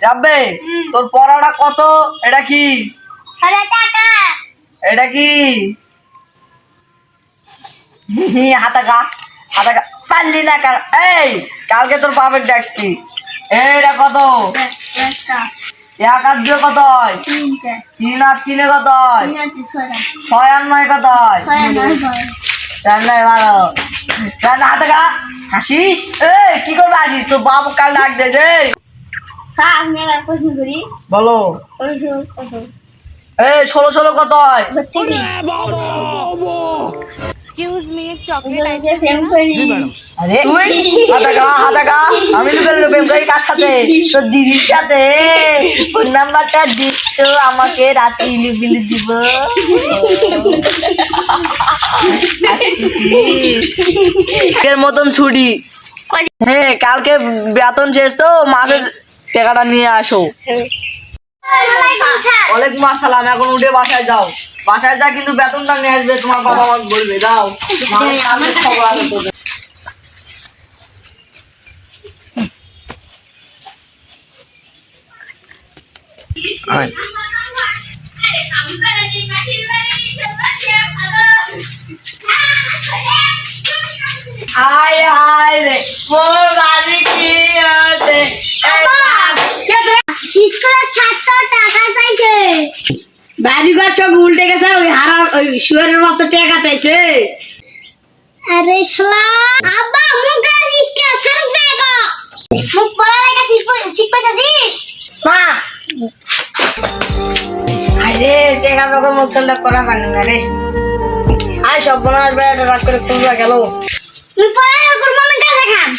যাবে তোর পড়াটা কত? এটা কি এটা কি হাতাকা হাতাকা পারলি না এই কালকে তোর বাপের ডাক কি? এইটা কত? এক আর দুই কত হয়? 3 আর 3 কত হয়? 6 আর 9 কত হয়? 12 হাতাকা হাসিস। এই কি করবে আসিস? তোর বাপ কাল ডাক দে যে বলো। এই 16 কত হয়? एक्सक्यूज मी एक चॉकलेट आइसक्रीम আরে তুই হাতাকা আমি প্রেম করি কার সাথে? তোর দিদির সাথে। ফোন নাম্বারটা দিস তো আমাকে, রাতে ইলিবিলি দিব। এর মতন ছুটি। হ্যাঁ কালকে বেতন শেষ তো, মাসের টাকাটা নিয়ে আসো। ওয়ালাইকুম আসসালাম। এখন উঠে বাসায় যাও, বাসায় যা কিন্তু বেতনটা নিয়ে আসবে। তোমার বাবা আমাকে বলবে যাও। খবর আছে তোদের। হায় হায় রে মোর বাড়ি কি আছে? বাড়িঘর সব উল্টে গেছে। ওই হারা ওই শুয়ারের মতো টাকা চাইছে। আরে শালা আব্বা মুখে ইসকে সারুক দেগো মুখ পড়া লাগা ঠিক কইছিস মা আরে টাকা বাবা মশলা করা পানি না রে। আয় সব বনার বেড়া রাত করে পুরো গেল। মুই পড়া লাগর মামা যা দেখাম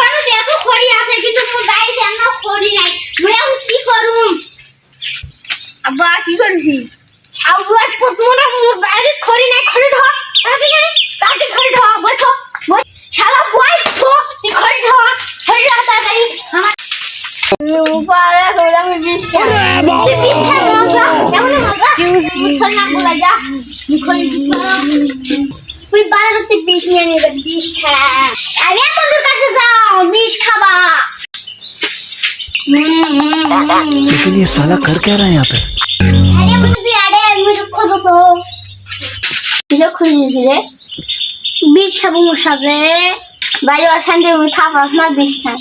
আরে দেখো খড়ি আছে কিন্তু মোর গাইতে এমন খড়ি নাই মুই এখন কি করুম? আব্বা কি করবি? আব্বা প্রথমটা মোর বাইরে খড়ি নাই, খড়ি ঢো রাতে নাই তাকে খড়ি ঢো বইছো শালা বই তো তুই খড়ি ঢো তাড়াতাড়ি আমার पारा थोड़ा मैं बीच के लेकिन ये साला कर क्या रहा है यहाँ पे? বিষ খাবো মোর সাথে বাইরে অশান্তি থাপাস না বিষ খাই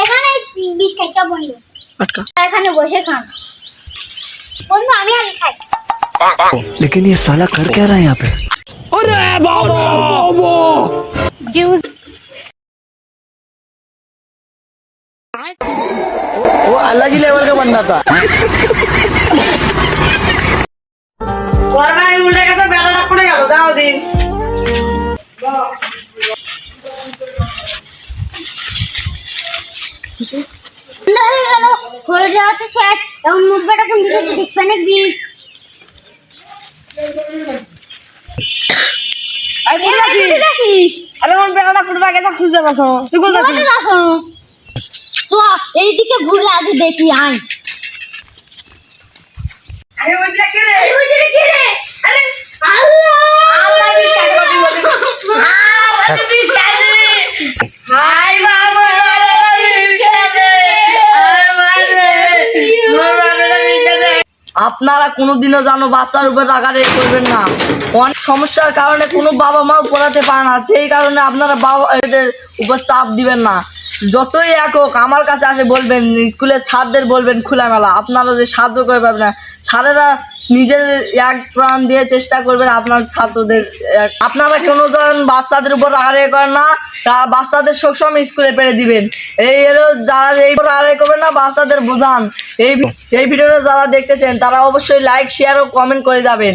এখানে বিষ খাই চাবনি এখানে বসে খান বন্ধু আমি আগে খাই। लेकिन ये साला कर क्या रहा है यहाँ पे? एक्सक्यूज वो अलग ही लेवल का बंदा था। বাড়ি উল্টে গেছে, বেলাটা পড়ে গেল। দাও দিন। শেষ এখন মুখটা কোন দিকে দেখবে নাকি? খুঁজে গেছো তুই এইদিকে ঘুরে আগে দেখি আয় আপনারা কোনোদিনও জানো বাচ্চার উপর রাগারাগি করবেন না। অনেক সমস্যার কারণে কোনো বাবা মাও পড়াতে পারে না, সেই কারণে আপনারা বাবা এদের উপর চাপ দিবেন না। যতই এক হোক আমার কাছে আসে বলবেন, স্কুলের স্যারদের বলবেন খোলামেলা। আপনারা যে সাহায্য করে পাবেন না, স্যারেরা নিজের এক প্রাণ দিয়ে চেষ্টা করবেন আপনার ছাত্রদের। আপনারা কোনোজন বাচ্চাদের উপর রাগারাগি করেন না, বাচ্চাদের সবসময় স্কুলে পেরে দিবেন। এই হলো যারা এই রাগারাগি করবেন না, বাচ্চাদের বোঝান। এই ভিডিওটা যারা দেখতেছেন তারা অবশ্যই লাইক শেয়ার ও কমেন্ট করে যাবেন।